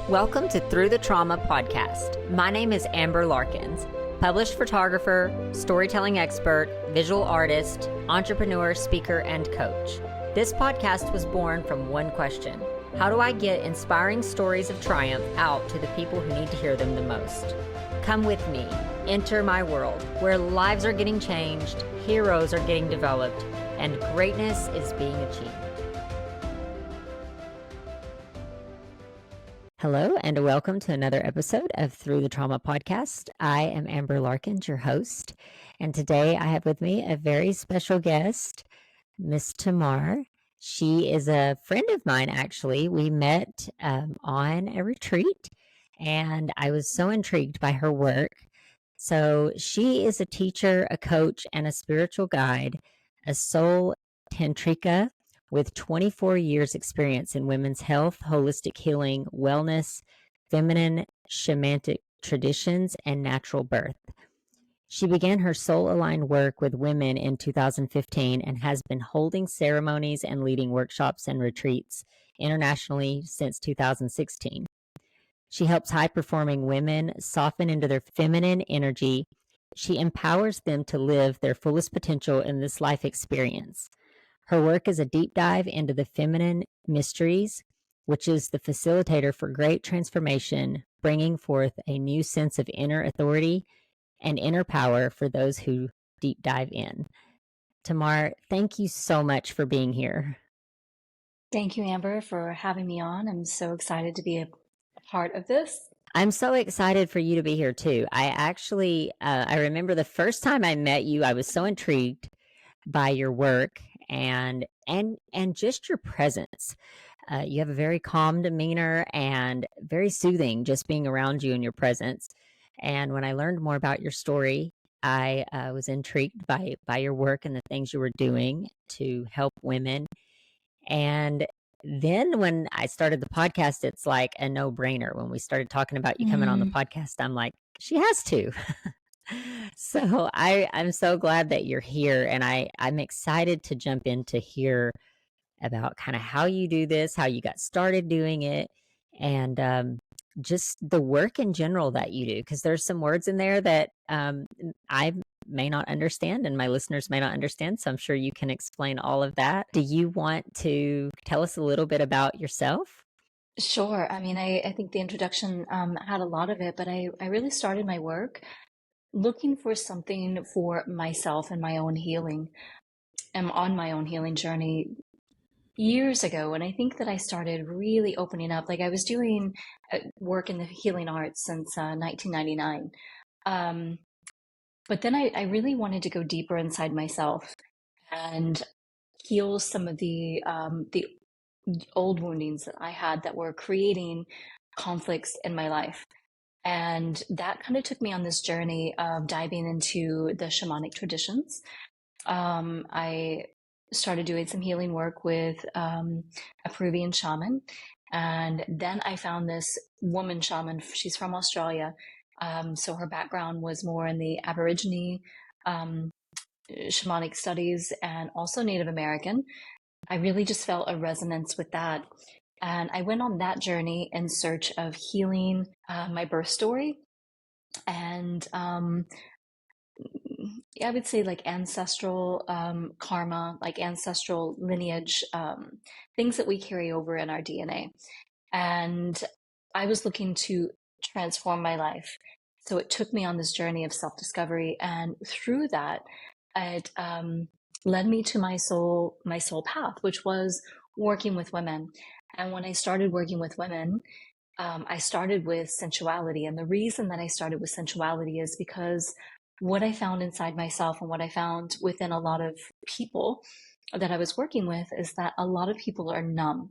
Welcome to Through the Trauma podcast. My name is Amber Larkins, published photographer, storytelling expert, visual artist, entrepreneur, speaker, and coach. This podcast was born from one question: how do I get inspiring stories of triumph out to the people who need to hear them the most? Come with me, enter my world, where lives are getting changed, heroes are getting developed, and greatness is being achieved. Hello, and welcome to another episode of Through the Trauma podcast. I am Amber Larkins, your host, and today I have with me a very special guest, Miss Tamar. She is a friend of mine, actually. We met on a retreat, and I was so intrigued by her work. So she is a teacher, a coach, and a spiritual guide, a soul tantrika with 24 years experience in women's health, holistic healing, wellness, feminine shamanic traditions, and natural birth. She began her soul-aligned work with women in 2015 and has been holding ceremonies and leading workshops and retreats internationally since 2016. She helps high-performing women soften into their feminine energy. She empowers them to live their fullest potential in this life experience. Her work is a deep dive into the feminine mysteries, which is the facilitator for great transformation, bringing forth a new sense of inner authority and inner power for those who deep dive in. Tamar, thank you so much for being here. Thank you, Amber, for having me on. I'm so excited to be a part of this. I'm so excited for you to be here too. I actually, I remember the first time I met you, I was so intrigued by your work and just your presence. You have a very calm demeanor and very soothing just being around you and your presence. And when I learned more about your story, I was intrigued by your work and the things you were doing to help women. And then when I started the podcast, it's like a no-brainer. When we started talking about you coming on the podcast, I'm like, she has to. So I'm so glad that you're here, and I'm excited to jump in to hear about kind of how you do this, how you got started doing it, and just the work in general that you do, because there's some words in there that I may not understand and my listeners may not understand, so I'm sure you can explain all of that. Do you want to tell us a little bit about yourself? Sure. I mean, I think the introduction had a lot of it, but I really started my work looking for something for myself and my own healing. I'm on my own healing journey years ago, and I think that I started really opening up. Like, I was doing work in the healing arts since 1999. But then I really wanted to go deeper inside myself and heal some of the old woundings that I had that were creating conflicts in my life. And that kind of took me on this journey of diving into the shamanic traditions. I started doing some healing work with a Peruvian shaman. And then I found this woman shaman. She's from Australia. So her background was more in the Aborigine shamanic studies and also Native American. I really just felt a resonance with that. And I went on that journey in search of healing my birth story and I would say like ancestral karma, like ancestral lineage, things that we carry over in our DNA. And I was looking to transform my life. So it took me on this journey of self-discovery. And through that, it led me to my soul path, which was working with women. And when I started working with women, I started with sensuality. And the reason that I started with sensuality is because what I found inside myself and what I found within a lot of people that I was working with is that a lot of people are numb.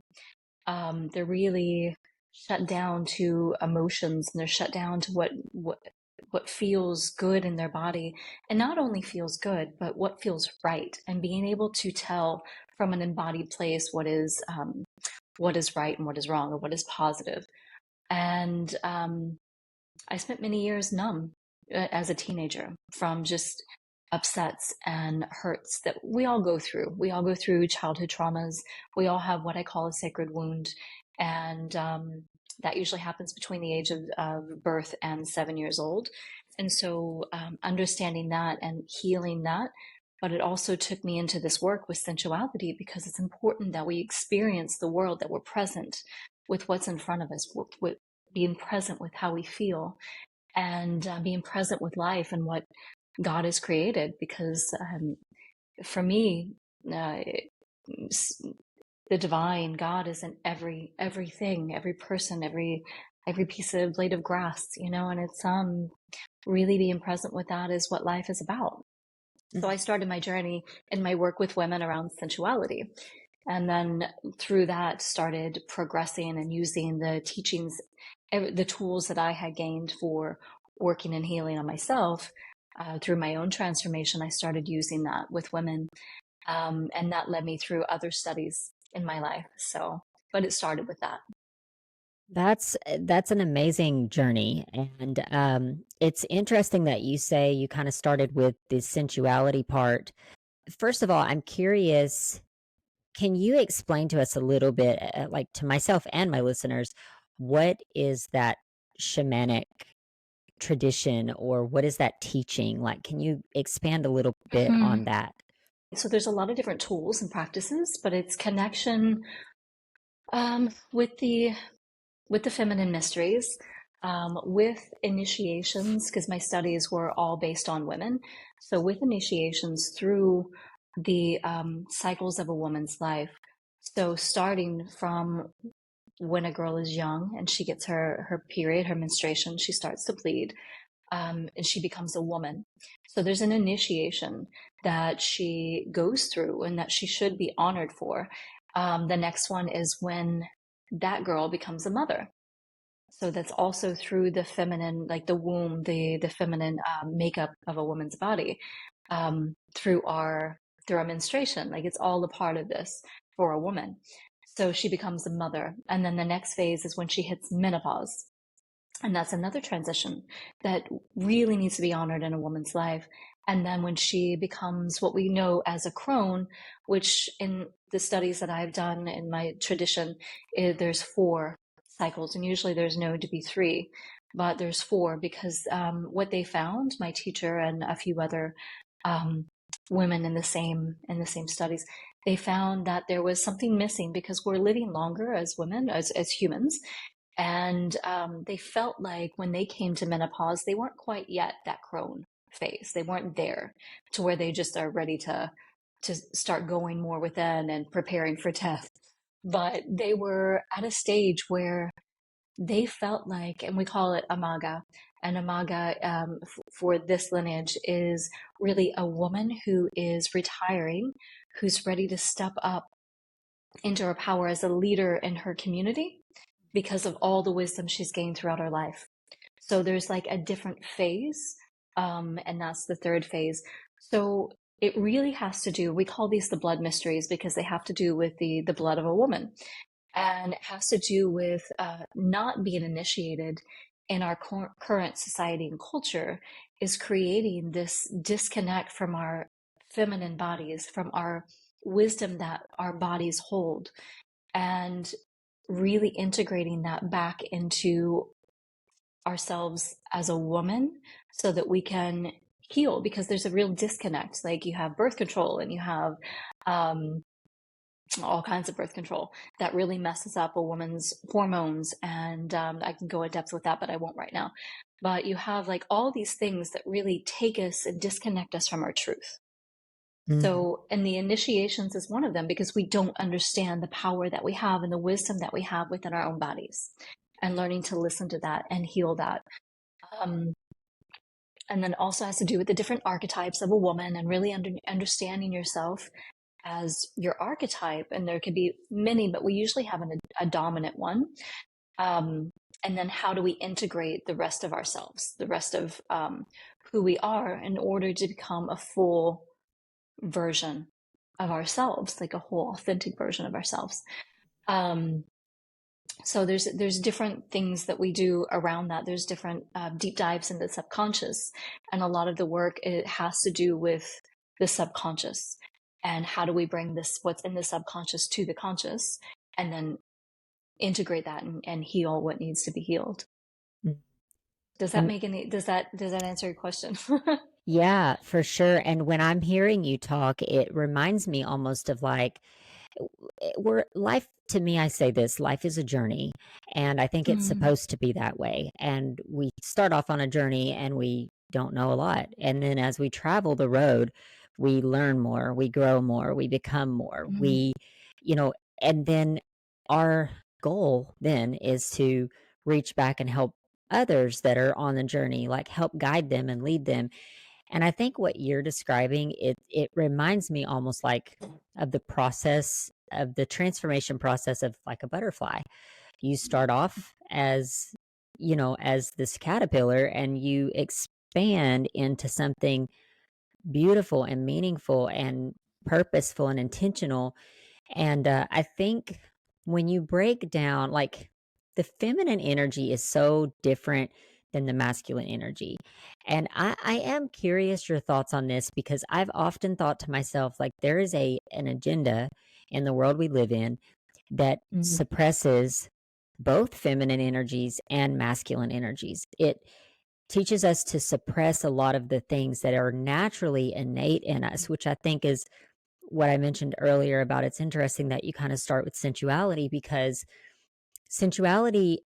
They're really shut down to emotions, and they're shut down to what feels good in their body, and not only feels good, but what feels right, and being able to tell from an embodied place what is right and what is wrong, or what is positive. And I spent many years numb as a teenager from just upsets and hurts that we all go through. We all go through childhood traumas. We all have what I call a sacred wound. And That usually happens between the age of birth and 7 years old. And so understanding that and healing that. But it also took me into this work with sensuality, because it's important that we experience the world, that we're present with what's in front of us, with being present with how we feel, and being present with life and what God has created. Because for me, the divine God is in everything, every person, every piece of blade of grass, and it's really being present with that is what life is about. So I started my journey in my work with women around sensuality. And then through that started progressing and using the teachings, the tools that I had gained for working and healing on myself through my own transformation. I started using that with women. And that led me through other studies in my life. So, but it started with that. That's an amazing journey, and, it's interesting that you say you kinda started with the sensuality part. First of all, I'm curious, can you explain to us a little bit, like, to myself and my listeners, what is that shamanic tradition, or what is that teaching? Like, can you expand a little bit Mhm. on that? So there's a lot of different tools and practices, but it's connection with the feminine mysteries, with initiations, because my studies were all based on women. So with initiations through the cycles of a woman's life. So starting from when a girl is young and she gets her period, her menstruation, she starts to bleed, and she becomes a woman. So there's an initiation that she goes through and that she should be honored for. The next one is when that girl becomes a mother. So that's also through the feminine, like the womb, the feminine makeup of a woman's body, through our menstruation. Like it's all a part of this for a woman. So she becomes a mother, and then the next phase is when she hits menopause, and that's another transition that really needs to be honored in a woman's life. And then when she becomes what we know as a crone, which in the studies that I've done in my tradition, there's 4 cycles, and usually there's known to be 3, but there's 4 because what they found, my teacher and a few other um, women in the same studies, they found that there was something missing because we're living longer as women, as humans, and they felt like when they came to menopause, they weren't quite yet that crone phase. They weren't there to where they just are ready to start going more within and preparing for death. But they were at a stage where they felt like, and we call it amaga, and amaga for this lineage is really a woman who is retiring, who's ready to step up into her power as a leader in her community because of all the wisdom she's gained throughout her life. So there's like a different phase, and that's the third phase. So it really has to do, we call these the blood mysteries because they have to do with the blood of a woman. And it has to do with not being initiated in our current society and culture is creating this disconnect from our feminine bodies, from our wisdom that our bodies hold, and really integrating that back into ourselves as a woman so that we can heal, because there's a real disconnect. Like you have birth control and you have um, all kinds of birth control that really messes up a woman's hormones. And I can go in depth with that, but I won't right now. But you have like all these things that really take us and disconnect us from our truth. Mhm. So, and the initiations is one of them because we don't understand the power that we have and the wisdom that we have within our own bodies, and learning to listen to that and heal that. Um, and then also has to do with the different archetypes of a woman and really understanding yourself as your archetype. And there could be many, but we usually have a dominant one. Um, and then how do we integrate the rest of ourselves, the rest of who we are, in order to become a full version of ourselves, like a whole authentic version of ourselves. Um, so there's different things that we do around that. There's different deep dives into the subconscious, and a lot of the work, it has to do with the subconscious and how do we bring this what's in the subconscious to the conscious, and then integrate that and heal what needs to be healed. Mm. Does that And make any, does that answer your question? yeah, for sure. And when I'm hearing you talk, it reminds me almost of like, we're life to me, I say this life is a journey, and I think it's Mm, supposed to be that way. And we start off on a journey and we don't know a lot. And then as we travel the road, we learn more, we grow more, we become more. mm, We, you know, and then our goal then is to reach back and help others that are on the journey, like help guide them and lead them. And I think what you're describing, it reminds me almost like of the process of the transformation process of like a butterfly. You start off as, as this caterpillar, and you expand into something beautiful and meaningful and purposeful and intentional. And I think when you break down, like, the feminine energy is so different than the masculine energy. And I am curious your thoughts on this, because I've often thought to myself, like, there is an agenda in the world we live in that mm, suppresses both feminine energies and masculine energies. It teaches us to suppress a lot of the things that are naturally innate in us, which I think is what I mentioned earlier about it's interesting that you kind of start with sensuality, because sensuality,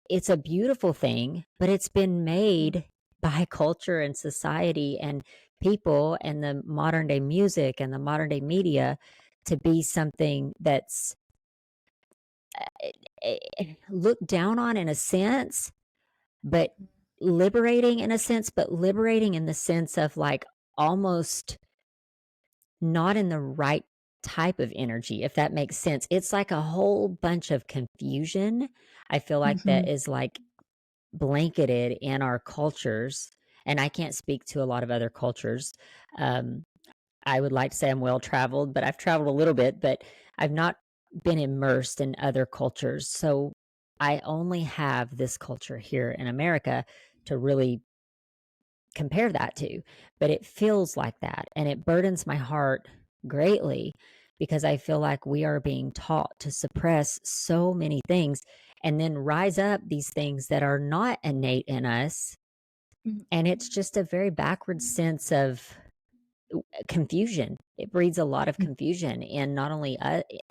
it's a beautiful thing, but it's been mm, made by culture and society and people and the modern day music and the modern day media to be something that's looked down on in a sense, but liberating in a sense, but liberating in the sense of like almost not in the right type of energy, if that makes sense. It's like a whole bunch of confusion. I feel like that mhm. is like blanketed in our cultures. And I can't speak to a lot of other cultures. Um, I would like to say I'm well traveled, but I've traveled a little bit, but I've not been immersed in other cultures. So I only have this culture here in America to really compare that to, but it feels like that. And it burdens my heart greatly, because I feel like we are being taught to suppress so many things and then rise up these things that are not innate in us. Mm, And it's just a very backward sense of confusion. It breeds a lot of mm, confusion in not only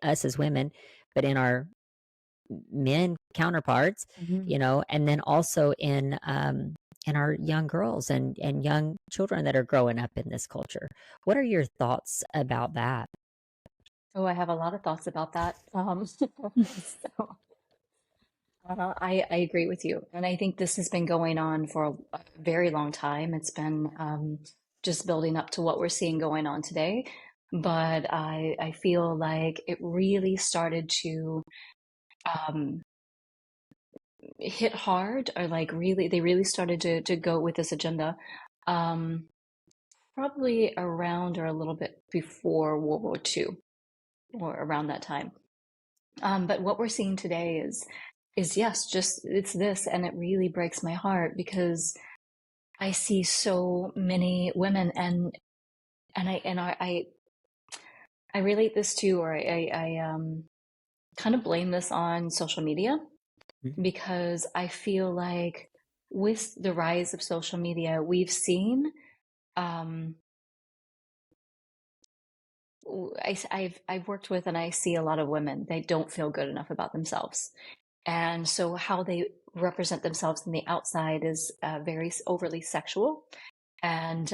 us as women, but in our men counterparts, mhm. and then also in our young girls and young children that are growing up in this culture. What are your thoughts about that? Oh, I have a lot of thoughts about that. So I agree with you. And I think this has been going on for a very long time. It's been just building up to what we're seeing going on today. But I feel like it really started to um, hit hard, or like really, they really started to go with this agenda. Um, Probably around or a little bit before World War II, or around that time. But what we're seeing today is yes, just it's this, and it really breaks my heart because I see so many women, and I relate this to, or I kind of blame this on social media, Mhm. because I feel like with the rise of social media, we've seen um, I've worked with, and I see a lot of women, they don't feel good enough about themselves. And so how they represent themselves in the outside is very overly sexual, and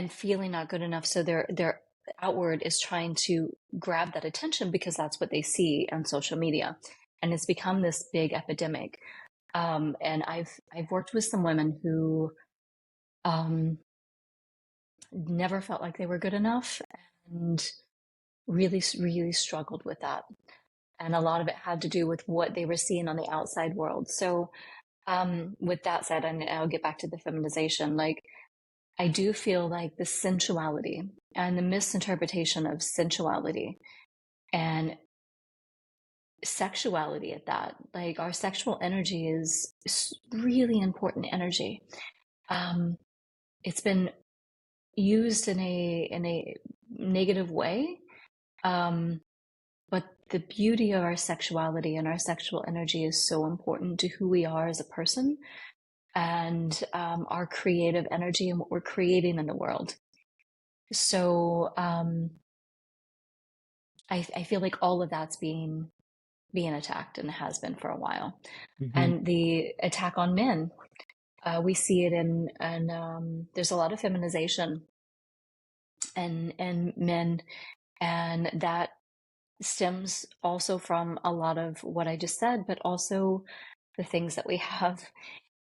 feeling not good enough. So their outward is trying to grab that attention because that's what they see on social media, and it's become this big epidemic. And I've worked with some women who um, never felt like they were good enough, and really struggled with that. And a lot of it had to do with what they were seeing on the outside world. So with that said, and I'll get back to the feminization, like I do feel like the sensuality and the misinterpretation of sensuality and sexuality at that, like our sexual energy is really important energy. Um, it's been used in a negative way, um, but the beauty of our sexuality and our sexual energy is so important to who we are as a person, and our creative energy and what we're creating in the world. So I feel like all of that's being attacked, and has been for a while. Hmm. And the attack on men, we see it in, and there's a lot of feminization and men, and that stems also from a lot of what I just said, but also the things that we have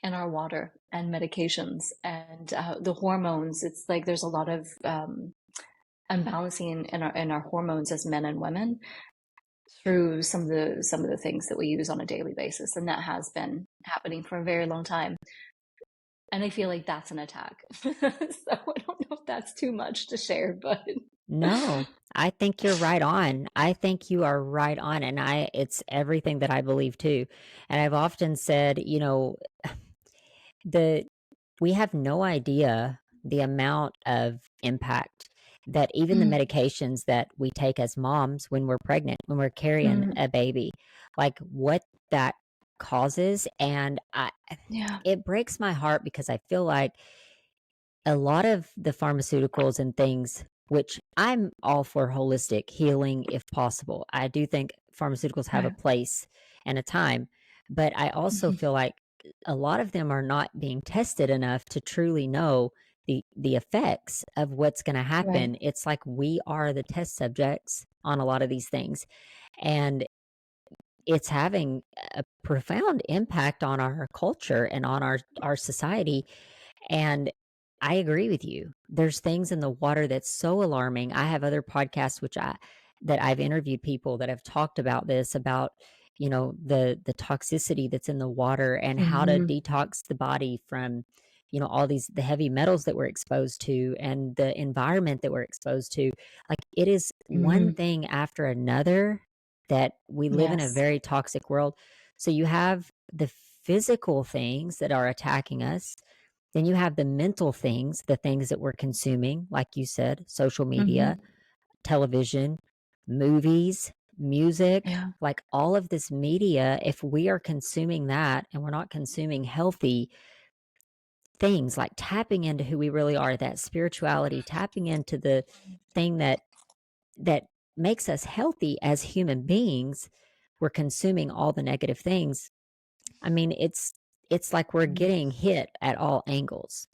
in our water and medications and the hormones. It's like there's a lot of unbalancing in our hormones as men and women through some of the things that we use on a daily basis, and that has been happening for a very long time. And I feel like that's an attack. So I don't know if that's too much to share, but No, I think you're right on. I think you are right on. And it's everything that I believe too. And I've often said, the, we have no idea the amount of impact that even the mm, medications that we take as moms when we're pregnant, when we're carrying mm, a baby, like what that causes. And yeah, it breaks my heart because I feel like a lot of the pharmaceuticals and things, which I'm all for holistic healing if possible. I do think pharmaceuticals have a right. place and a time, but I also Mhm, feel like a lot of them are not being tested enough to truly know the effects of what's going to right. happen. It's like we are the test subjects on a lot of these things, and it's having a profound impact on our culture and on our society. And I agree with you. There's things in the water that's so alarming. I have other podcasts that I've interviewed people that have talked about this, about the toxicity that's in the water and how to Mhm, detox the body from all these the heavy metals that we're exposed to and the environment that we're exposed to. Like, it is one mhm. thing after another, that we live in a Yes. very toxic world. So you have the physical things that are attacking us, then you have the mental things, the things that we're consuming, like you said, social media, Mhm. television, movies, music, Yeah. like all of this media. If we are consuming that and we're not consuming healthy things, like tapping into who we really are, that spirituality, tapping into the thing that makes us healthy as human beings, we're consuming all the negative things. I mean, it's like we're Mm, getting hit at all angles.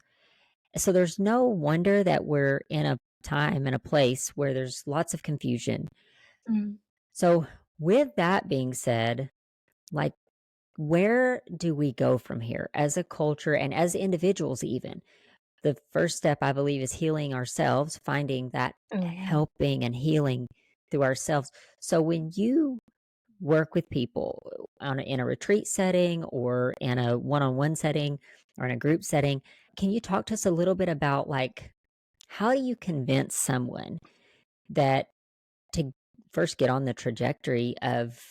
So there's no wonder that we're in a time and a place where there's lots of confusion. mm, So, with that being said, like, where do we go from here as a culture and as individuals, even? The first step, I believe, is healing ourselves, finding that oh, yeah. helping and healing through ourselves. So, when you work with people in a retreat setting or in a one-on-one setting or in a group setting, can you talk to us a little bit about, like, how do you convince someone that to first get on the trajectory of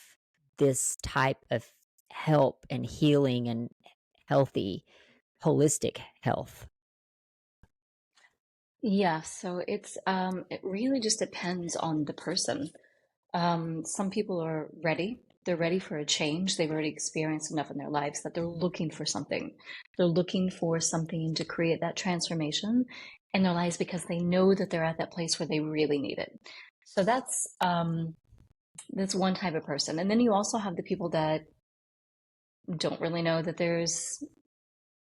this type of help and healing and healthy holistic health? Yeah, so it really just depends on the person. Some people are ready. They're ready for a change. They've already experienced enough in their lives that they're looking for something. They're looking for something to create that transformation in their lives because they know that they're at that place where they really need it. So that's one type of person. And then you also have the people that don't really know that there's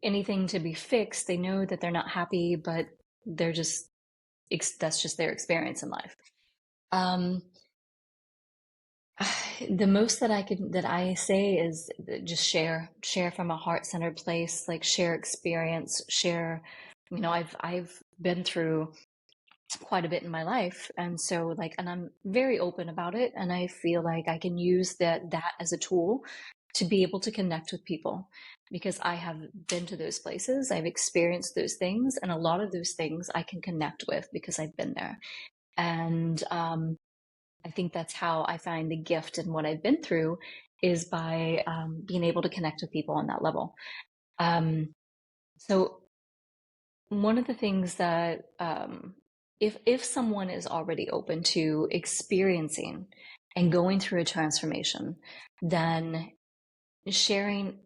anything to be fixed. They know that they're not happy, but they're just that's just their experience in life. Um, the most that I say is just share from a heart-centered place, like share experience, share. I've been through quite a bit in my life, and so like, and I'm very open about it, and I feel like I can use that as a tool to be able to connect with people because I have been to those places, I've experienced those things, and a lot of those things I can connect with because I've been there. And I think that's how I find the gift in what I've been through is by being able to connect with people on that level. So one of the things that if someone is already open to experiencing and going through a transformation, then sharing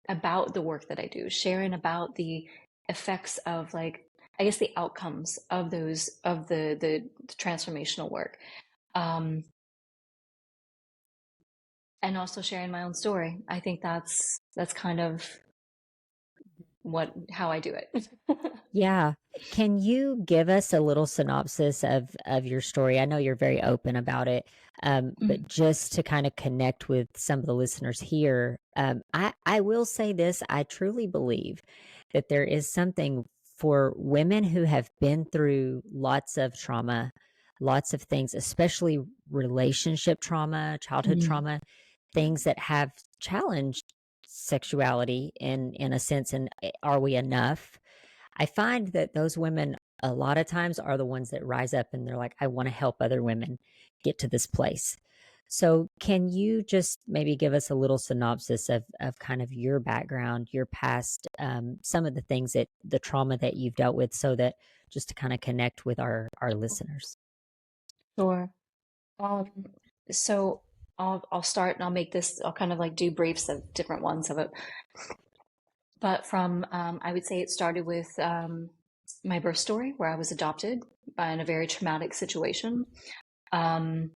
about the work that I do, sharing about the effects of, like, I guess the outcomes of those of the transformational work. Um, and also sharing my own story. I think that's kind of what how I do it. Yeah. Can you give us a little synopsis of your story? I know you're very open about it, but just to kind of connect with some of the listeners here, I will say this: I truly believe that there is something for women who have been through lots of trauma, lots of things, especially relationship trauma, childhood Mm. trauma, things that have challenged sexuality in a sense. And are we enough? I find that those women a lot of times are the ones that rise up and they're like, I want to help other women get to this place. So, can you just maybe give us a little synopsis of kind of your background, your past, some of the things that the trauma that you've dealt with, so that just to kind of connect with our listeners? Sure. Um, so I'll start and I'll make this. I'll kind of like do briefs of different ones of it. But from I would say it started with my birth story, where I was adopted in a very traumatic situation. Um,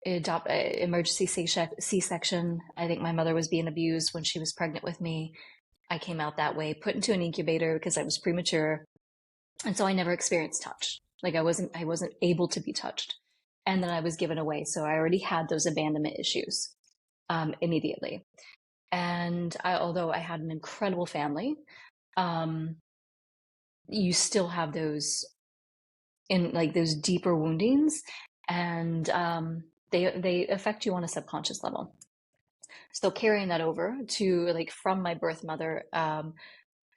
Emergency C-section. I think my mother was being abused when she was pregnant with me. I came out that way, put into an incubator because I was premature, and so I never experienced touch. Like I wasn't able to be touched, and then I was given away. So I already had those abandonment issues immediately. And although I had an incredible family, um, you still have those in like those deeper woundings, and they affect you on a subconscious level. So carrying that over to like from my birth mother,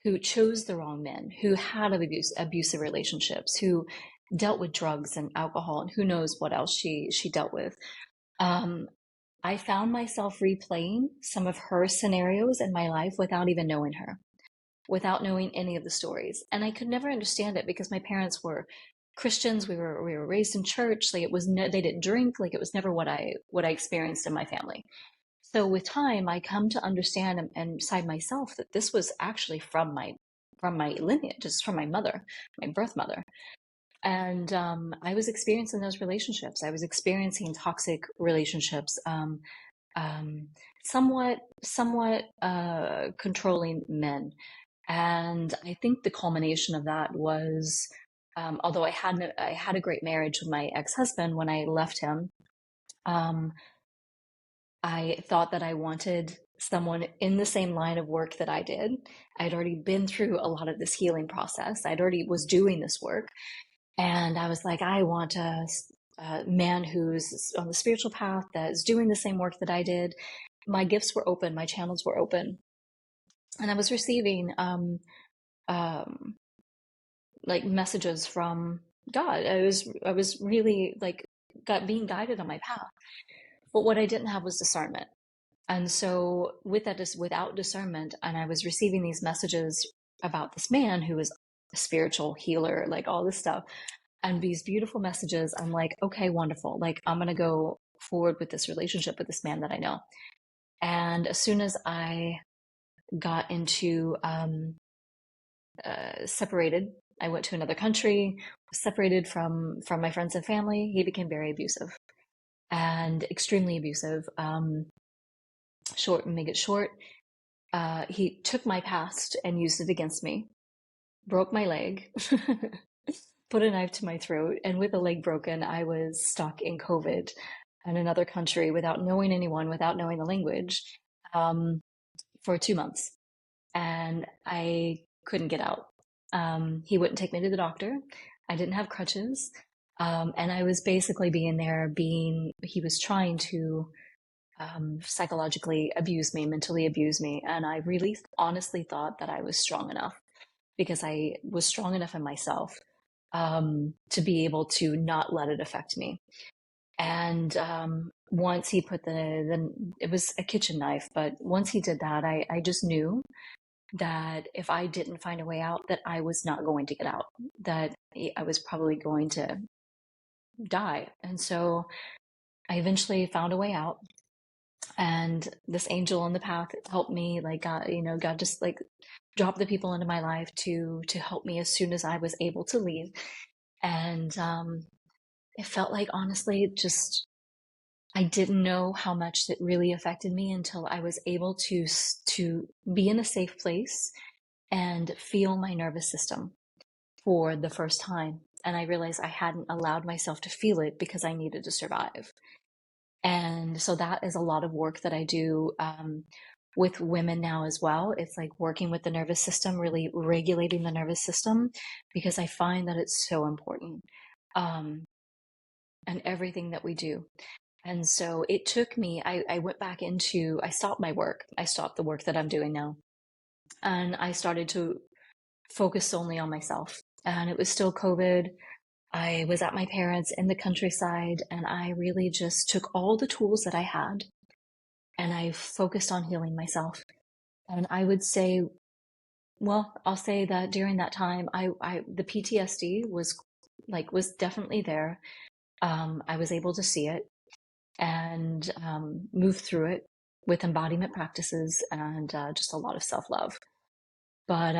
who chose the wrong men, who had abusive relationships, who dealt with drugs and alcohol, and who knows what else she dealt with. Um, I found myself replaying some of her scenarios in my life without even knowing her, without knowing any of the stories, and I could never understand it because my parents were Christians. We were raised in church. Like it was they didn't drink. Like it was never what I experienced in my family. So with time, I come to understand and side myself that this was actually from my lineage, just from my mother, my birth mother. And I was experiencing those relationships. I was experiencing toxic relationships, um, somewhat controlling men. And I think the culmination of that was, although I had a great marriage with my ex-husband when I left him. Um, I thought that I wanted someone in the same line of work that I did. I'd already been through a lot of this healing process. I'd already was doing this work. And I was like, I want a man who's on the spiritual path that is doing the same work that I did. My gifts were open. My channels were open. And I was receiving, um, like messages from God. I was really like being guided on my path. But what I didn't have was discernment. And so with that, without discernment, and I was receiving these messages about this man who was a spiritual healer, like all this stuff, and these beautiful messages. I'm like, okay, wonderful. Like I'm gonna go forward with this relationship with this man that I know. And as soon as I got into separated, I went to another country, separated from my friends and family. He became very abusive and extremely abusive. Short and make it short. He took my past and used it against me, broke my leg, put a knife to my throat, and with a leg broken, I was stuck in COVID in another country without knowing anyone, without knowing the language, um, for 2 months. And I couldn't get out. He wouldn't take me to the doctor. I didn't have crutches. And I was basically he was trying to psychologically abuse me, mentally abuse me. And I really honestly thought that I was strong enough because I was strong enough in myself to be able to not let it affect me. And once he put it was a kitchen knife, but once he did that, I just knew that if I didn't find a way out, that I was not going to get out, that I was probably going to die. And so I eventually found a way out, and this angel on the path helped me. Like God, God just like dropped the people into my life to help me as soon as I was able to leave. And it felt like, honestly, just I didn't know how much it really affected me until I was able to be in a safe place and feel my nervous system for the first time. And I realized I hadn't allowed myself to feel it because I needed to survive. And so that is a lot of work that I do with women now as well. It's like working with the nervous system, really regulating the nervous system, because I find that it's so important, um, and everything that we do. And so it took me, I went back into, I stopped my work. I stopped the work that I'm doing now. And I started to focus only on myself. And it was still COVID. I was at my parents' in the countryside, and I really just took all the tools that I had and I focused on healing myself. And I would say, well, I'll say that during that time, the PTSD was definitely there. I was able to see it and move through it with embodiment practices and just a lot of self love. But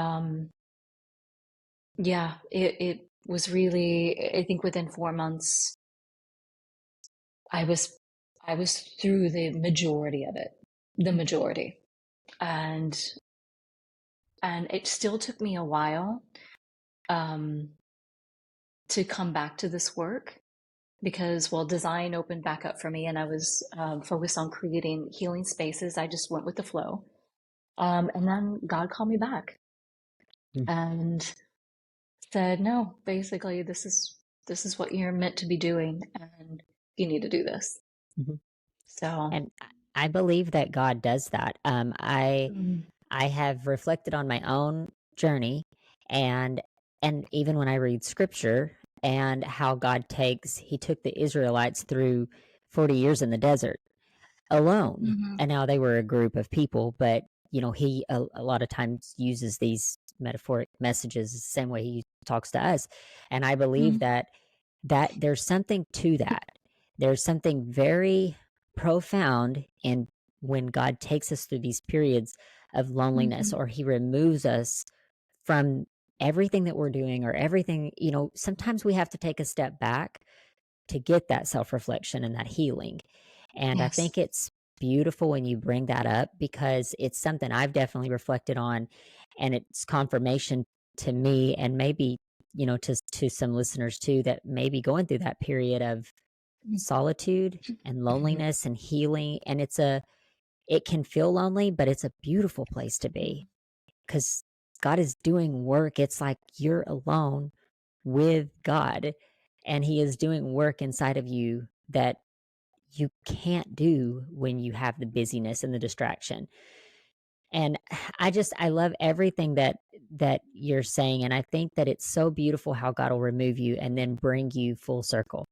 yeah, it was really, I think within 4 months, I was I was through the majority of it, the majority, and it still took me a while um, to come back to this work because, well, design opened back up for me, and I was focused on creating healing spaces. I just went with the flow, and then God called me back Mm. and said, "No, basically, this is what you're meant to be doing, and you need to do this." Mhm. So, And I believe that God does that. mm, I have reflected on my own journey, and even when I read scripture and how God takes he took the Israelites through 40 years in the desert alone. mhm, And now they were a group of people, but he a lot of times uses these metaphoric messages the same way he talks to us. And I believe mm, that there's something to that. There's something very profound in when God takes us through these periods of loneliness, mhm, or he removes us from everything that we're doing, or everything, sometimes we have to take a step back to get that self reflection and that healing. And I yes, think it's beautiful when you bring that up because it's something I've definitely reflected on, and it's confirmation to me, and maybe to some listeners too, that may be going through that period of mm, solitude and mhm, loneliness and healing. And it can feel lonely, but it's a beautiful place to be mhm, because God is doing work. It's like you're alone with God, and he is doing work inside of you that you can't do when you have the busyness and the distraction. And I love everything that you're saying, and I think that it's so beautiful how God will remove you and then bring you full circle.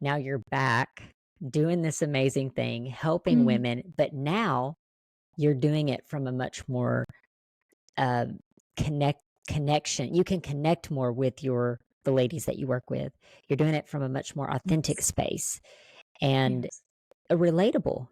Now you're back doing this amazing thing, helping mm, women, but now you're doing it from a much more uh, connection. You can connect more with the ladies that you work with. You're doing it from a much more authentic yes, space and yes, relatable.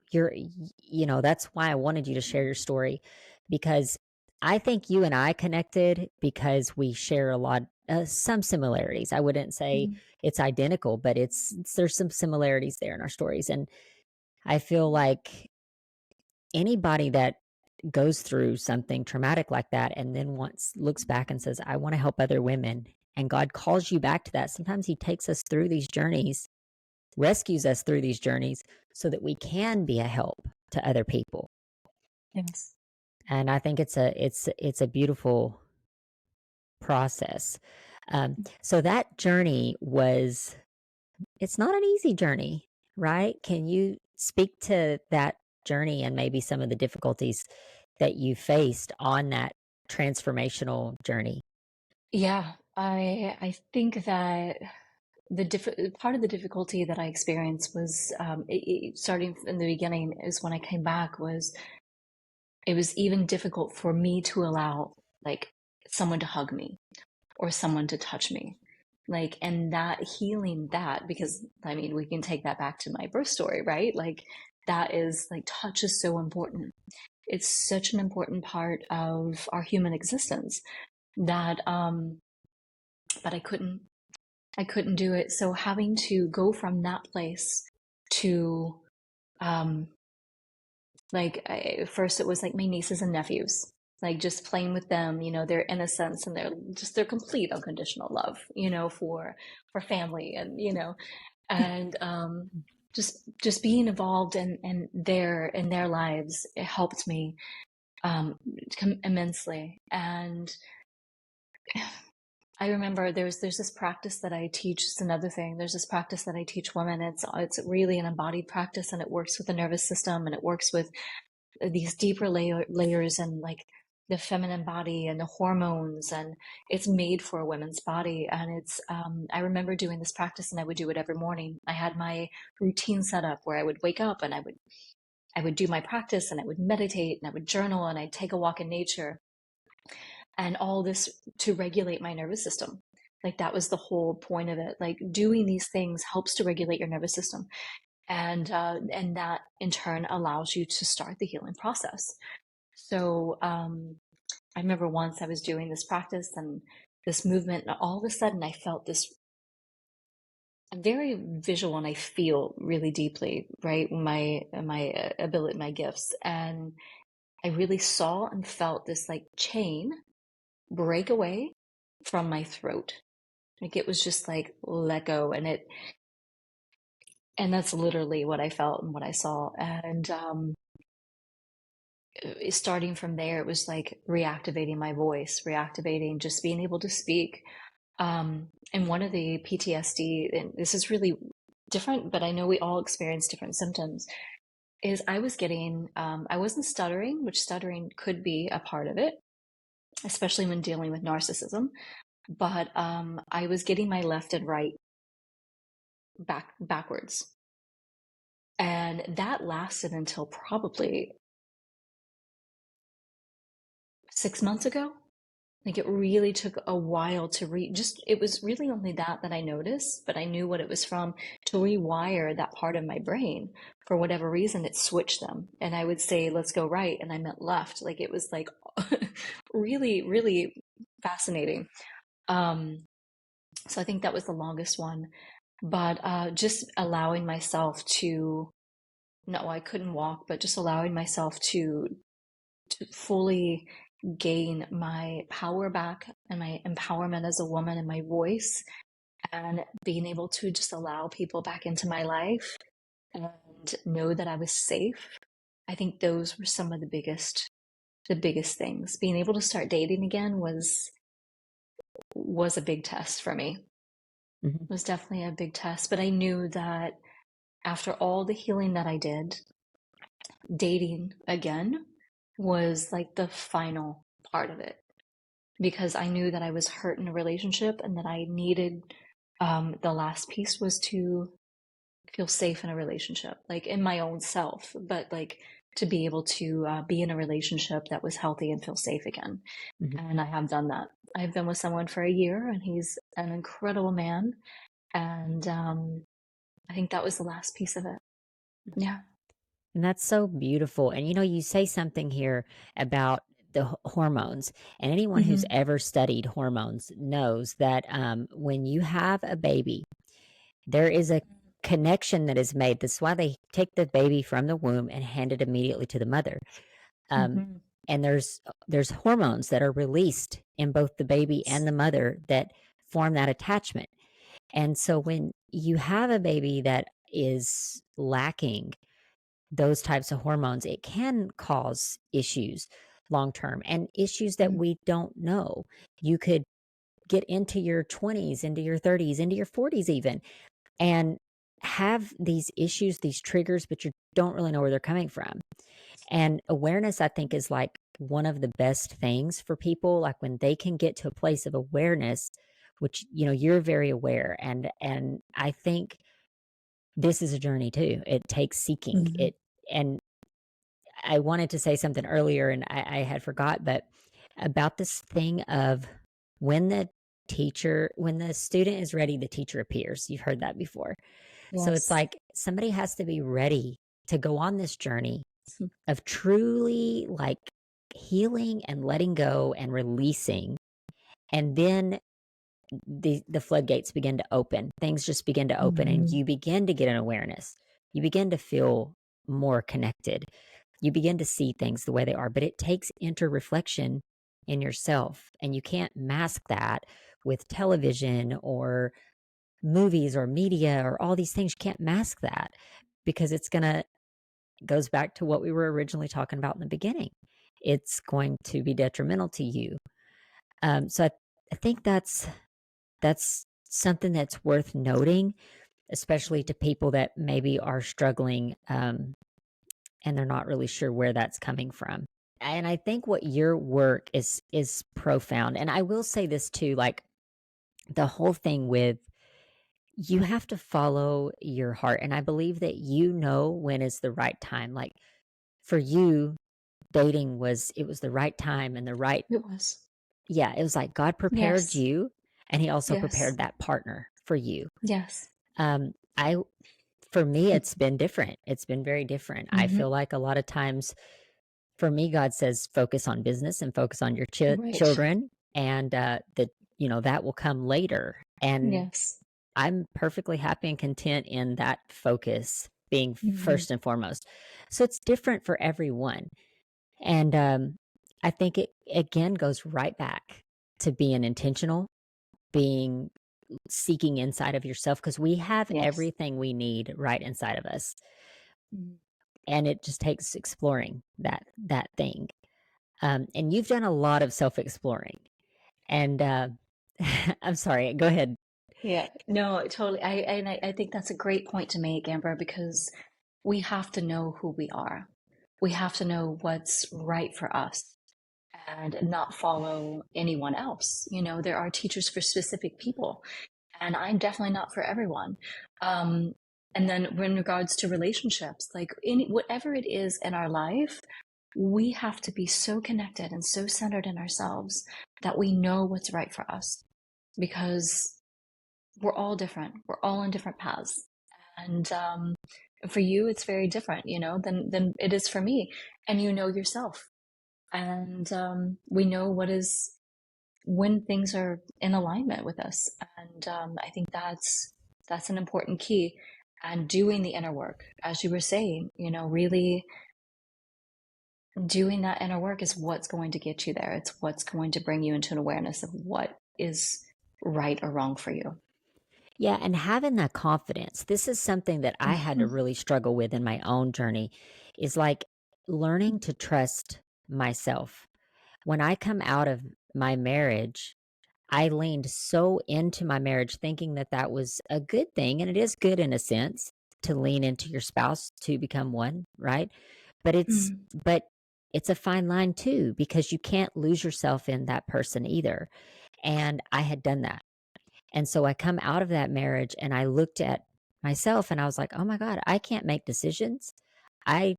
That's why I wanted you to share your story, because I think you and I connected because we share a lot, some similarities. I wouldn't say mm, it's identical, but there's some similarities there in our stories. And I feel like anybody that goes through something traumatic like that and then once looks back and says, I want to help other women, and God calls you back to that. Sometimes he takes us through these journeys, rescues us through these journeys so that we can be a help to other people. yes. And I think it's a beautiful process. So that journey was, it's not an easy journey, right? Can you speak to that journey and maybe some of the difficulties that you faced on that transformational journey? Yeah, I think that part of the difficulty that I experienced was starting in the beginning is when I came back was it was even difficult for me to allow like someone to hug me or someone to touch me. Like, and that healing that, because I mean, we can take that back to my birth story, right? Like, that is like, touch is so important. It's such an important part of our human existence that, but I couldn't do it. So having to go from that place to, um, first it was like my nieces and nephews, like just playing with them, their innocence and their complete unconditional love, for family, and just being involved in their lives, it helped me um, immensely. And I remember there's this practice that I teach. It's another thing. There's this practice that I teach women. It's really an embodied practice, and it works with the nervous system, and it works with these deeper layers, and like the feminine body and the hormones, and it's made for a woman's body. And it's I remember doing this practice, and I would do it every morning. I had my routine set up where I would wake up, and I would do my practice, and I would meditate, and I would journal, and I'd take a walk in nature, and all this to regulate my nervous system. Like, that was the whole point of it. Like, doing these things helps to regulate your nervous system, and that in turn allows you to start the healing process. So I remember once I was doing this practice and this movement, and all of a sudden I felt this very visual, and I feel really deeply, right? My ability, my gifts, and I really saw and felt this like chain break away from my throat. Like, it was just like, let go, and that's literally what I felt and what I saw. And starting from there, it was like reactivating my voice, reactivating just being able to speak. And one of the PTSD, and this is really different, but I know we all experience different symptoms, is I wasn't stuttering, which stuttering could be a part of it, especially when dealing with narcissism. But I was getting my left and right backwards. And that lasted until probably 6 months ago. Like, it really took a while to it was really only that I noticed, but I knew what it was from, to rewire that part of my brain. For whatever reason, it switched them. And I would say, let's go right. And I meant left. Like, it was like really, really fascinating. Um, so I think that was the longest one. But just allowing myself to, no, I couldn't walk, but just allowing myself to fully gain my power back and my empowerment as a woman and my voice, and being able to just allow people back into my life and know that I was safe. I think those were some of the biggest things. Being able to start dating again was a big test for me. Mm-hmm. It was definitely a big test, but I knew that after all the healing that I did, dating again was like the final part of it, because I knew that I was hurt in a relationship, and that I needed, the last piece was to feel safe in a relationship, like in my own self, but like to be able to be in a relationship that was healthy and feel safe again. Mm-hmm. And I have done that. I've been with someone for a year, and he's an incredible man. And I think that was the last piece of it. Yeah. And that's so beautiful. And you say something here about the hormones. And anyone who's Mm-hmm. ever studied hormones knows that when you have a baby, there is a connection that is made. That's why they take the baby from the womb and hand it immediately to the mother. Um, Mm-hmm. and there's hormones that are released in both the baby and the mother that form that attachment. And so when you have a baby that is lacking those types of hormones, it can cause issues long term, and issues that we don't know. You could get into your 20s, into your 30s, into your 40s even, and have these issues, these triggers, but you don't really know where they're coming from. And awareness, I think, is like one of the best things for people. Like, when they can get to a place of awareness, which you're very aware, and I think this is a journey too. It takes seeking Mm-hmm. it. And I wanted to say something earlier, and I had forgot, but about this thing of when the teacher, when the student is ready, the teacher appears. You've heard that before. So it's Yes. like somebody has to be ready to go on this journey of truly like healing and letting go and releasing. And then the floodgates begin to open. Things just begin to open and Mhm. you begin to get an awareness. You begin to feel more connected. You begin to see things the way they are, but it takes inter-reflection in yourself. And you can't mask that with television or movies or media or all these things. You can't mask that because it's going to goes back to what we were originally talking about in the beginning. It's going to be detrimental to you. So I think that's something that's worth noting, especially to people that maybe are struggling and they're not really sure where that's coming from. And I think what your work is profound. And I will say this too, like the whole thing with you have to follow your heart. And I believe that you know when is the right time. Like for you, dating was it was the right time and the right It was. yeah, it was like God prepared Yes. you and he also Yes. prepared that partner for you. Yes. I for me it's been different. It's been very different. I Hmm. feel like a lot of times for me God says focus on business and focus on your Right. children and that that will come later. And Yes. I'm perfectly happy and content in that focus being Hmm. first and foremost. So it's different for everyone. And I think it again goes right back to being intentional, being seeking inside of yourself because we have Yes. everything we need right inside of us. Mhm. And it just takes exploring that thing. And you've done a lot of self exploring. And I'm sorry, go ahead. Yeah. No, totally. I think that's a great point to make, Amber, because we have to know who we are. We have to know what's right for us and not follow anyone else. There are teachers for specific people, and I'm definitely not for everyone. Um, and then in regards to relationships, like whatever it is in our life, we have to be so connected and so centered in ourselves that we know what's right for us because we're all different. We're all on different paths. And for you, it's very different, than it is for me. And you know yourself. And we know what is when things are in alignment with us. And I think that's an important key. And doing the inner work, as you were saying, really doing that inner work is what's going to get you there. It's what's going to bring you into an awareness of what is right or wrong for you. Yeah, and having that confidence. This is something that I had to Mhm. really struggle with in my own journey is like learning to trust myself. When I come out of my marriage, I leaned so into my marriage thinking that that was a good thing, and it is good in a sense to lean into your spouse to become one, right? But it's Mm. but it's a fine line too because you can't lose yourself in that person either. And I had done that. And so I come out of that marriage and I looked at myself and I was like, "Oh my god, I can't make decisions. I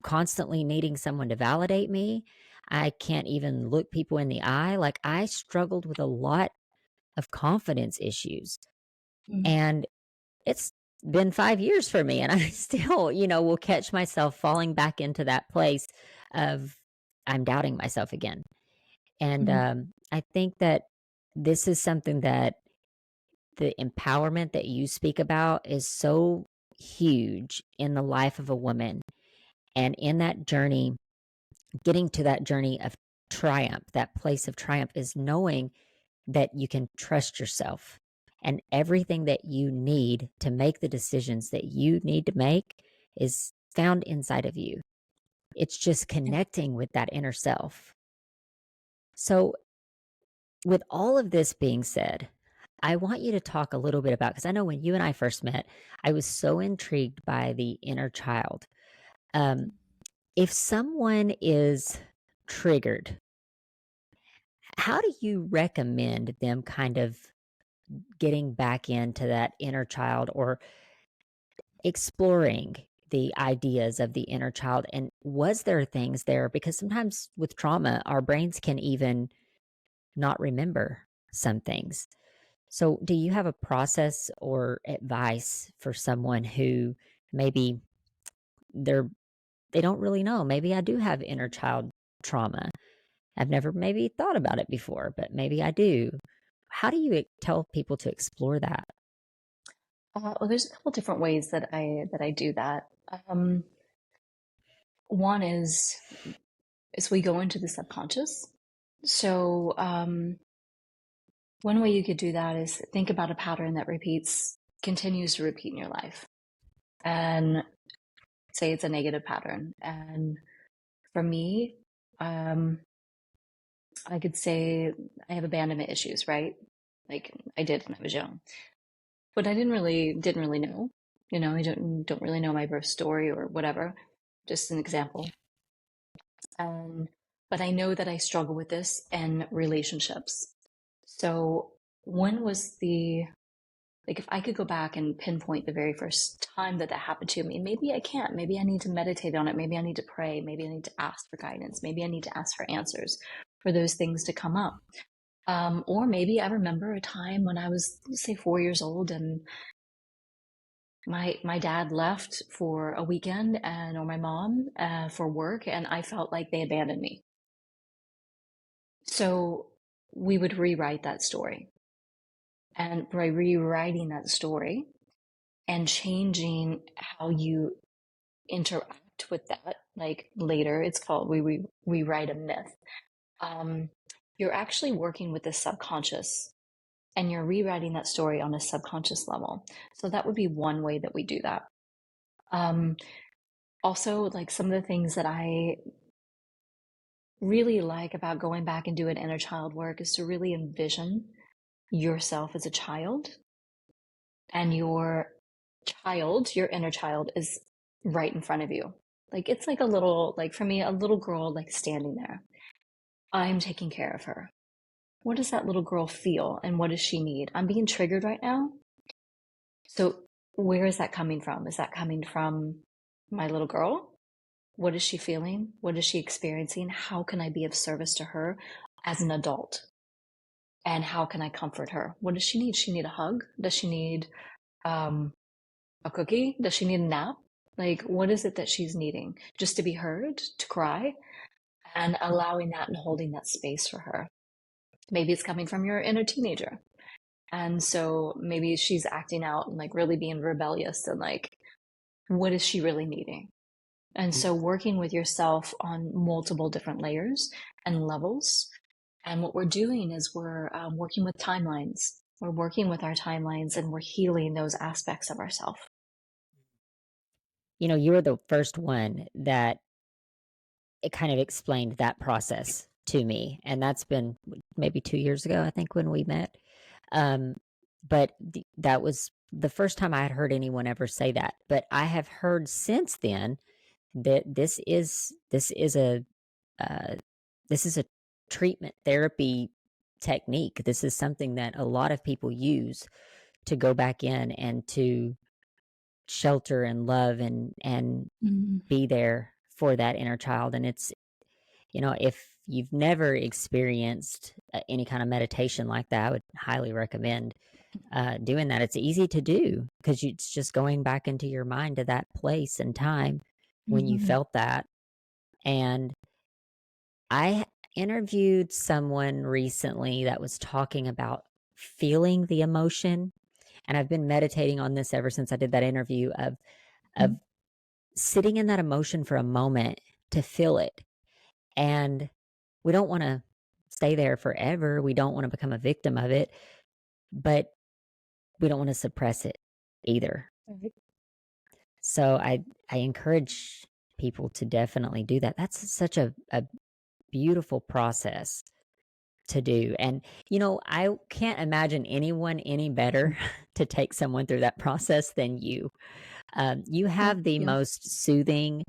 constantly needing someone to validate me. I can't even look people in the eye." Like I struggled with a lot of confidence issues. Mm. And it's been 5 years for me and I still, will catch myself falling back into that place of I'm doubting myself again. And Mm. I think that this is something that the empowerment that you speak about is so huge in the life of a woman. And in that journey, getting to that journey of triumph, that place of triumph is knowing that you can trust yourself and everything that you need to make the decisions that you need to make is found inside of you. It's just Yeah. connecting with that inner self. So, with all of this being said, I want you to talk a little bit about because I know when you and I first met, I was so intrigued by the inner child. Um, if someone is triggered, how do you recommend them kind of getting back into that inner child or exploring the ideas of the inner child? And was there things there? Because sometimes with trauma, our brains can even not remember. some things. So, do you have a process or advice for someone who maybe they're they don't really know? Maybe I do have inner child trauma. I've never maybe thought about it before, but maybe I do. How do you tell people to explore that? Well, there's a couple different ways that I do that. Um, One is we go into the subconscious. So one way you could do that is think about a pattern that continues to repeat in your life, and say it's a negative pattern. And for me, um, I could say I have abandonment issues, right? Like I did when I was young, but I didn't really know. I don't really know my birth story or whatever. Just an example. Um, but I know that I struggle with this in relationships. So when was the like if I could go back and pinpoint the very first time that that happened to me, maybe I can't. Maybe I need to meditate on it. Maybe I need to pray. Maybe I need to ask for guidance. Maybe I need to ask for answers for those things to come up. Or maybe I remember a time when I was, say, 4 years old, and my dad left for a weekend, and or my mom for work, and I felt like they abandoned me. So we would rewrite that story. And by rewriting that story and changing how you interact with that, like later, it's called we write a myth. Um, you're actually working with the subconscious, and you're rewriting that story on a subconscious level. So that would be one way that we do that. Um, Also, like some of the things that I really like about going back and doing inner child work is to really envision yourself as a child, and your inner child is right in front of you. Like it's like a little, like for me, a little girl like standing there. I'm taking care of her. What does that little girl feel and what does she need? I'm being triggered right now. So where is that coming from? Is that coming from my little girl? What is she feeling? What is she experiencing? How can I be of service to her as an adult? And how can I comfort her? What does she need? She need a hug? Does she need um, a cookie? Does she need a nap? Like, what is it that she's needing? Just to be heard, to cry, and allowing that and holding that space for her. Maybe it's coming from your inner teenager. And so maybe she's acting out and like really being rebellious, and like, what is she really needing? And so working with yourself on multiple different layers and levels. And what we're doing is we're working with timelines. We're working with our timelines, and we're healing those aspects of ourselves. You were the first one that it kind of explained that process to me, and that's been maybe 2 years ago, I think, when we met. Um, but that was the first time I had heard anyone ever say that, but I have heard since then that uh, this is a treatment therapy technique. This is something that a lot of people use to go back in and to shelter and love and Mm-hmm. be there for that inner child. And it's if you've never experienced any kind of meditation like that, I would highly recommend doing that. It's easy to do because it's just going back into your mind to that place and time when you Mm-hmm. felt that. And I interviewed someone recently that was talking about feeling the emotion. And I've been meditating on this ever since I did that interview of sitting in that emotion for a moment to feel it. And we don't want to stay there forever. We don't want to become a victim of it, but we don't want to suppress it either. Right. So I encourage people to definitely do that. That's such a beautiful process to do. And I can't imagine anyone any better to take someone through that process than you. You Oh, have thank the you. most soothing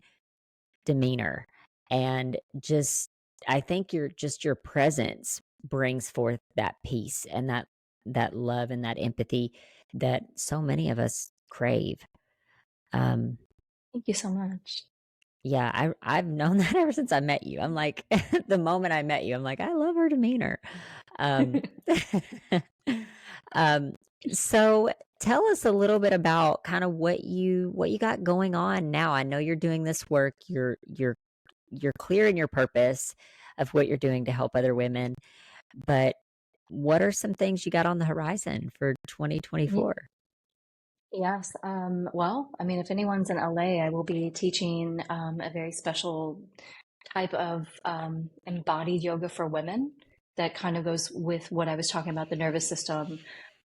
demeanor, and just I think your presence brings forth that peace and that love and that empathy that so many of us crave. Um, Thank you so much. Yeah, I've known that ever since I met you. I'm like, the moment I met you, I'm like, I love her demeanor. Um, um, so tell us a little bit about kind of what you got going on now. I know you're doing this work. You're clear in your purpose of what you're doing to help other women, but what are some things you got on the horizon for Ye- 2024? Yes. Well, I mean, if anyone's in LA, I will be teaching a very special type of embodied yoga for women that kind of goes with what I was talking about, the nervous system,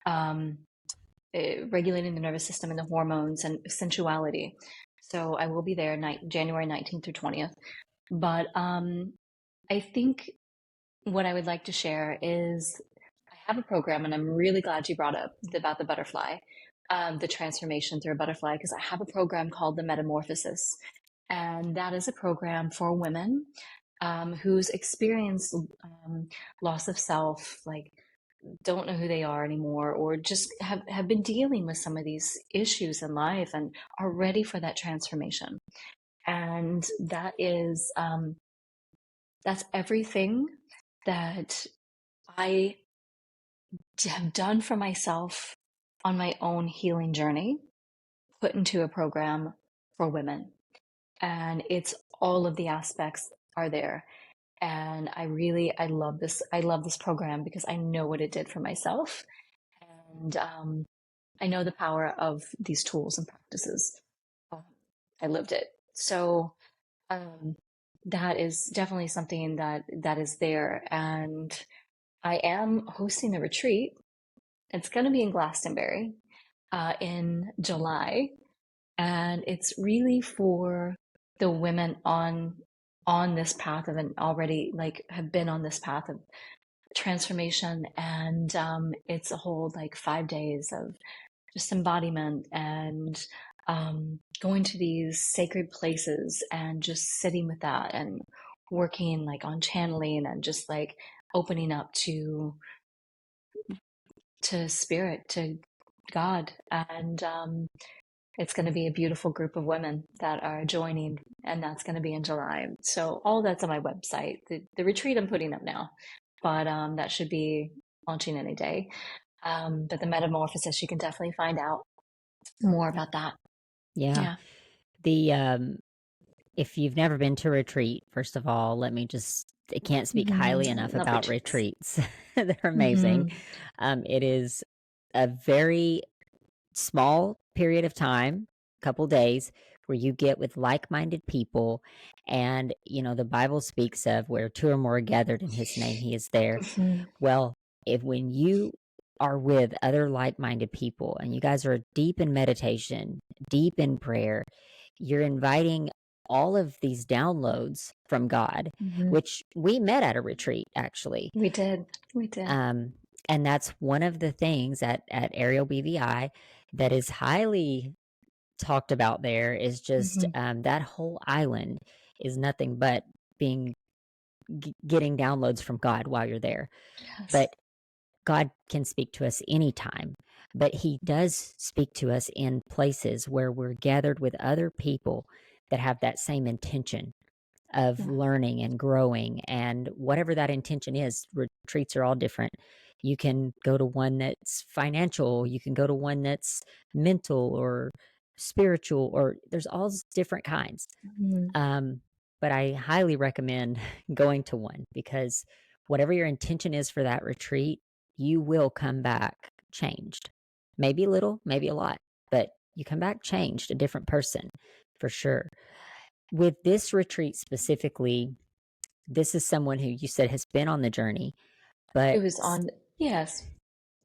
um, regulating the nervous system and the hormones and sensuality. So I will be there January 19th through 20th. But I think what I would like to share is I have a program, and I'm really glad you brought up about the butterfly, the transformation through a butterfly, because I have a program called the Metamorphosis. And that is a program for women who's experienced loss of self, like don't know who they are anymore, or just have been dealing with some of these issues in life and are ready for that transformation. And that's everything that I have done for myself on my own healing journey, put into a program for women. And it's all of the aspects are there. And I love this. I love this program because I know what it did for myself. And I know the power of these tools and practices. Um, I lived it. So um, that is definitely something that is there. And I am hosting a retreat. It's going to be in Glastonbury in July, and it's really for the women on this path of an already like have been on this path of transformation. And it's a whole like 5 days of just embodiment and going to these sacred places and just sitting with that and working like on channeling and just like opening up to spirit, to God. And it's going to be a beautiful group of women that are joining, and that's going to be in July. So all that's on my website. The retreat I'm putting up now, but that should be launching any day. But the metamorphosis, you can definitely find out more about that. Yeah. Yeah. The if you've never been to a retreat, first of all, let me just I can't speak highly enough Love about retreats. retreats. They're amazing. Hmm. It is a very small period of time, couple days, where you get with like-minded people, and the Bible speaks of where two or more are gathered in his name, he is there. Hmm. Well, if when you are with other like-minded people and you guys are deep in meditation, deep in prayer, you're inviting all of these downloads from God, Hmm. which we met at a retreat actually. We did. We did. Um, and that's one of the things at Ariel BVI that is highly talked about there is just Hmm. that whole island is nothing but being getting downloads from God while you're there. Yes. But God can speak to us anytime, but He does speak to us in places where we're gathered with other people that have that same intention of Yeah. learning and growing. And whatever that intention is, retreats are all different. You can go to one that's financial, you can go to one that's mental or spiritual, or there's all different kinds. Hmm. Um, but I highly recommend going to one because whatever your intention is for that retreat, you will come back changed. Maybe a little, maybe a lot, but you come back changed, a different person for sure. With this retreat specifically, this is someone who you said has been on the journey, It but was on. Yes.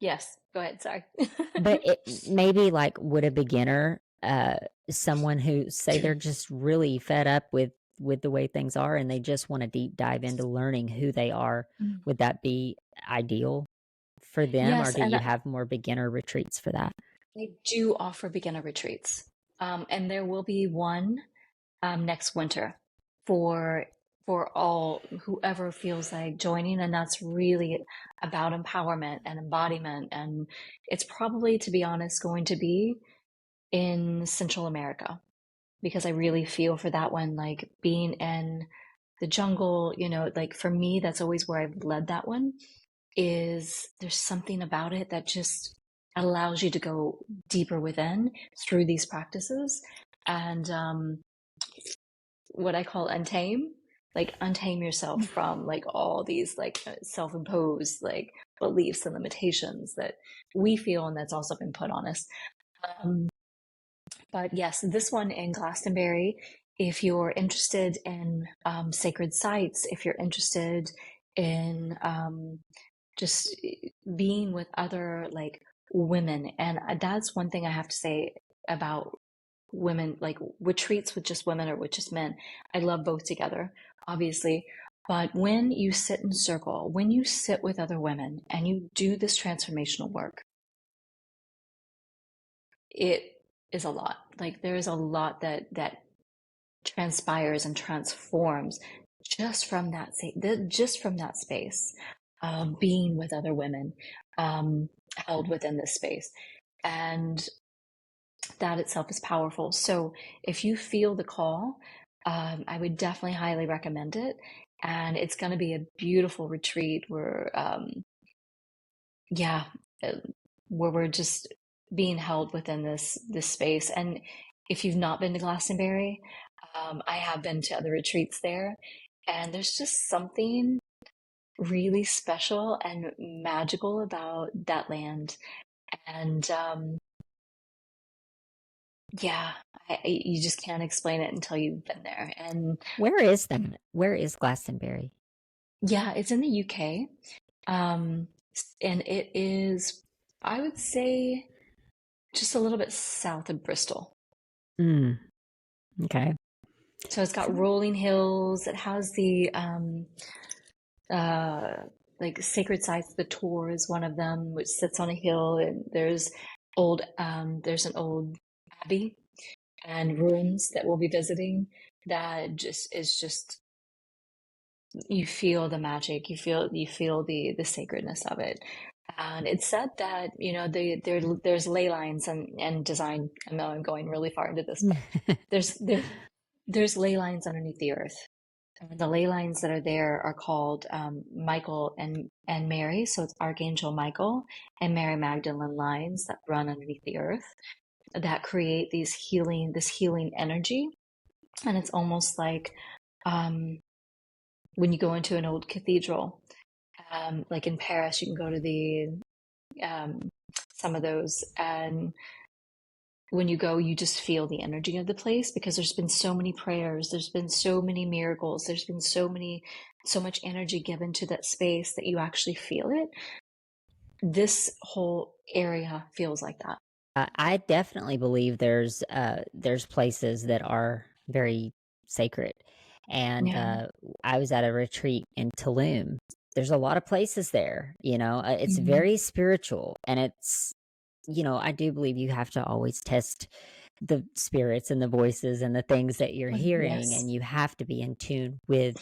Yes. Go ahead. Sorry. it maybe like would a beginner, someone who say they're just really fed up with the way things are and they just want to deep dive into learning who they are, would that be ideal for them, or Yes, do and you have more beginner retreats for that? I do offer beginner retreats, and there will be one next winter for all whoever feels like joining, and that's really about empowerment and embodiment. And it's probably, to be honest, going to be in Central America. because I really feel for that one, like being in the jungle, like for me, that's always where I've led that one, is there's something about it that just allows you to go deeper within through these practices. And what I call untame, like untame yourself from like all these like self-imposed like beliefs and limitations that we feel and that's also been put on us. Um, but yes, this one in Glastonbury, if you're interested in sacred sites, if you're interested in just being with other like women, and that's one thing I have to say about women, like retreats with just women or with just men. I love both together, obviously. But when you sit in circle, when you sit with other women and you do this transformational work, it is a lot. Like there is a lot that transpires and transforms just from just from that space of being with other women, held within this space. And that itself is powerful. So if you feel the call, I would definitely highly recommend it. And it's going to be a beautiful retreat where, yeah, uh, where we're just being held within this space. And if you've not been to Glastonbury, I have been to other retreats there, and there's just something really special and magical about that land. And yeah, you just can't explain it until you've been there. And Where is that? Where is Glastonbury? yeah, it's in the UK. And it is, I would say, just a little bit south of Bristol. Mm, okay. So it's got rolling hills. It has the uh like sacred sites. The Tor is one of them, which sits on a hill, and there's an old abbey and ruins that we'll be visiting that just is just you feel the magic, you feel the sacredness of it. And it's said that there's ley lines and design. I know I'm going really far into this, but there's there there's ley lines underneath the earth. And the ley lines that are there are called Michael and Mary. So it's Archangel Michael and Mary Magdalene lines that run underneath the earth that create this healing energy. And it's almost like um, when you go into an old cathedral, like in Paris, you can go to the um, some of those, and when you go, you just feel the energy of the place because there's been so many prayers, there's been so many miracles, there's been so much energy given to that space that you actually feel it. This whole area feels like that. I definitely believe there's places that are very sacred, and Yeah. I was at a retreat in Tulum. There's a lot of places there, it's Hmm. very spiritual, and I do believe you have to always test the spirits and the voices and the things that you're hearing, and Yes. you have to be in tune with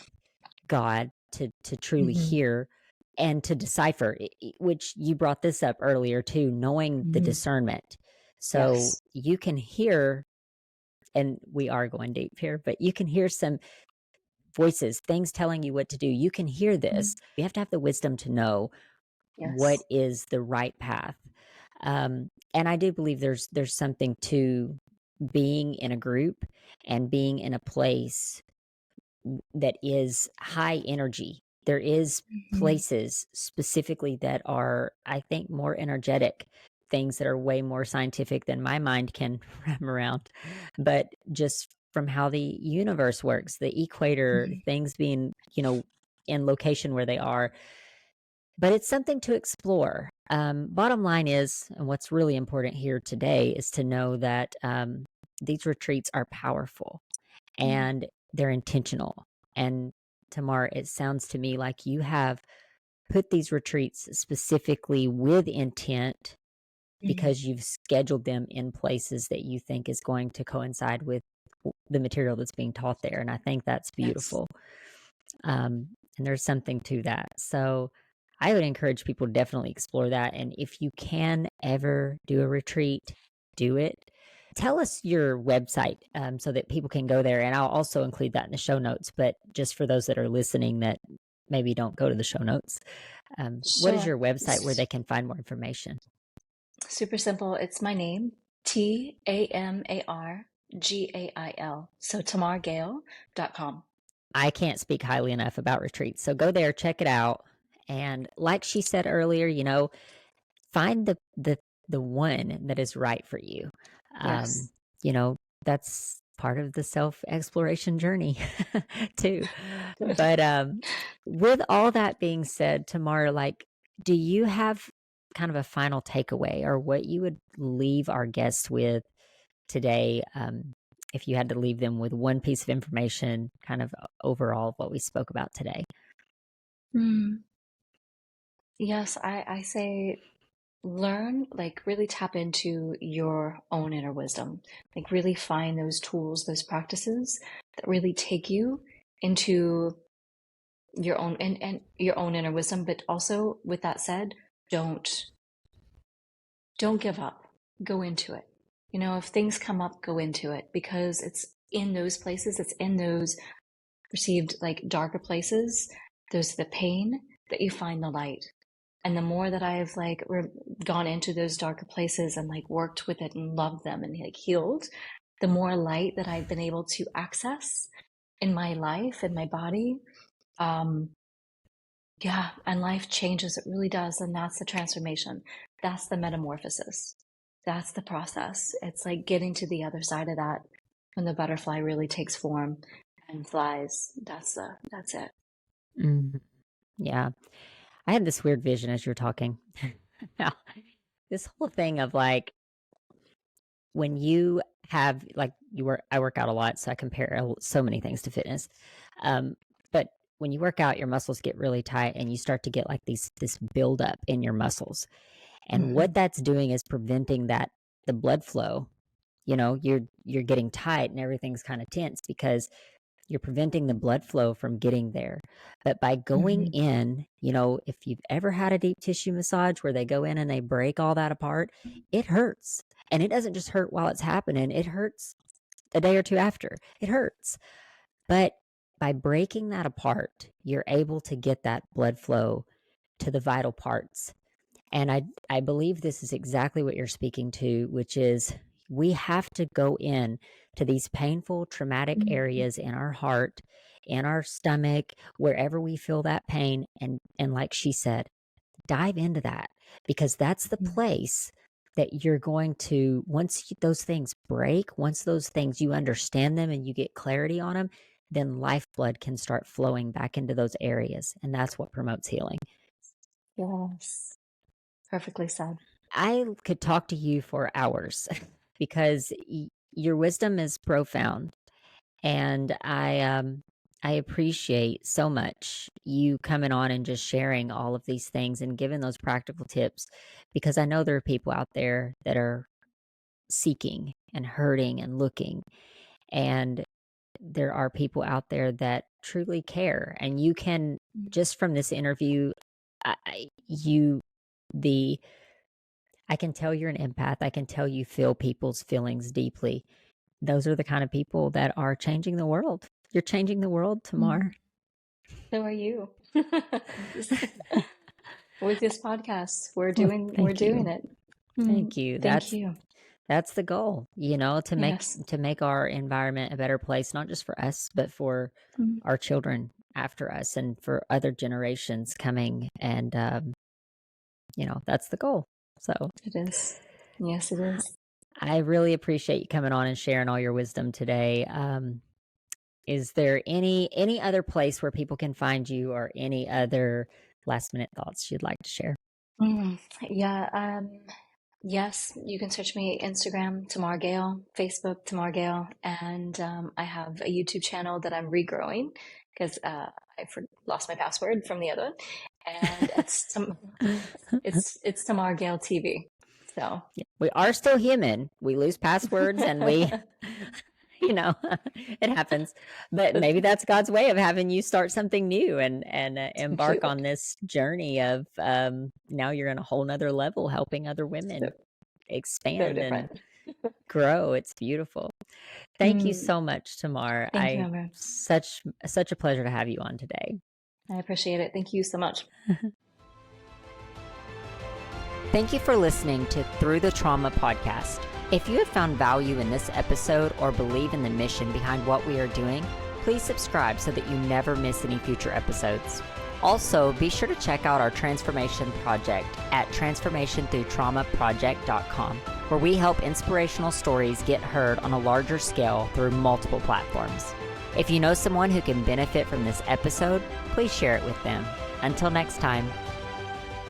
God to truly Hmm. hear and to decipher, which you brought this up earlier too, knowing the Hmm. discernment. So Yes. you can hear, and we are going deep here, but you can hear some voices, things telling you what to do. You can hear Mhm. this. You have to have the wisdom to know what Yes. is the right path. And I do believe there's something to being in a group and being in a place that is high energy. There is Hmm. places specifically that are, I think, more energetic, things that are way more scientific than my mind can wrap around. But just from how the universe works, the equator, Hmm. things being, in location where they are. But it's something to explore. Bottom line is, and what's really important here today is to know that these retreats are powerful Yeah. and they're intentional. And Tamar, it sounds to me like you have put these retreats specifically with intent Hmm. because you've scheduled them in places that you think is going to coincide with the material that's being taught there. And I think that's Yes. beautiful. And there's something to that. So I would encourage people to definitely explore that. And if you can ever do a retreat, do it. Tell us your website so that people can go there. And I'll also include that in the show notes. But just for those that are listening that maybe don't go to the show notes, what is Sure. your website where they can find more information? Super simple. It's my name, Tamargail. So tamargayle.com. I can't speak highly enough about retreats. So go there, check it out. And like she said earlier, find the one that is right for you. Yes. You know, that's part of the self exploration journey too. Good. But with all that being said, Tamara, like, do you have kind of a final takeaway or what you would leave our guests with today? If you had to leave them with one piece of information, kind of overall of what we spoke about today. Mm. Yes, I say learn, like really tap into your own inner wisdom. Like really find those tools, those practices that really take you into your own and your own inner wisdom. But also with that said, don't don't give up. Go into it. If things come up, go into it because it's in those places, it's in those perceived like darker places, there's the pain that you find the light. And the more that I've like gone into those darker places and like worked with it and loved them and like healed, the more light that I've been able to access in my life, in my body. Um, yeah, and life changes. It really does. And that's the transformation. That's the metamorphosis. That's the process. It's like getting to the other side of that when the butterfly really takes form and flies. That's it. Mm, yeah. I had this weird vision as you were talking. Now, this whole thing of like when you have like I work out a lot, so I compare so many things to fitness. But when you work out, your muscles get really tight, and you start to get like this buildup in your muscles, and what Hmm. that's doing is preventing the blood flow. You're getting tight, and everything's kind of tense because you're preventing the blood flow from getting there. But by going Hmm. in, if you've ever had a deep tissue massage where they go in and they break all that apart, it hurts. And it doesn't just hurt while it's happening, it hurts a day or two after. It hurts. But by breaking that apart, you're able to get that blood flow to the vital parts. And I believe this is exactly what you're speaking to, which is we have to go in to these painful, traumatic Hmm. areas in our heart, in our stomach, wherever we feel that pain. And like she said, dive into that because that's the place that you're going to, once those things break, once those things you understand them and you get clarity on them, then lifeblood can start flowing back into those areas. And that's what promotes healing. Yes. Perfectly said. I could talk to you for hours because your wisdom is profound, and I appreciate so much you coming on and just sharing all of these things and giving those practical tips because I know there are people out there that are seeking and hurting and looking, and there are people out there that truly care, and you can just from this interview, you the I can tell you're an empath. I can tell you feel people's feelings deeply. Those are the kind of people that are changing the world. You're changing the world, Mm. Tamar. So are you. With this podcast, we're Well, doing we're thank doing you. it. Thank you. Thank you. That's the goal, to make Yes. our environment a better place, not just for us, but for Mm. our children after us and for other generations coming. And that's the goal. So It is. Yes, it is. I really appreciate you coming on and sharing all your wisdom today. Is there any other place where people can find you or any other last minute thoughts you'd like to share? Mm. Yeah. Yes, you can search me Instagram, Tamar Gayle, Facebook, Tamar Gayle, and I have a YouTube channel that I'm regrowing because lost my password from the other one, and it's Tamar Gayle TV. So We are still human. We lose passwords and we, you know, it happens. But that's maybe that's God's way of having you start something new and embark completely on this journey of now you're in a whole nother level helping other so women so expand and different. grow. It's beautiful. Thank you Mm, so much, Tamar. thank you, Amber. Such a pleasure to have you on today. I appreciate it. Thank you so much. Thank you for listening to Through the Trauma podcast. If you have found value in this episode or believe in the mission behind what we are doing, please subscribe so that you never miss any future episodes. Also, be sure to check out our transformation project at transformationthroughtraumaproject.com, where we help inspirational stories get heard on a larger scale through multiple platforms. If you know someone who can benefit from this episode, please share it with them. Until next time.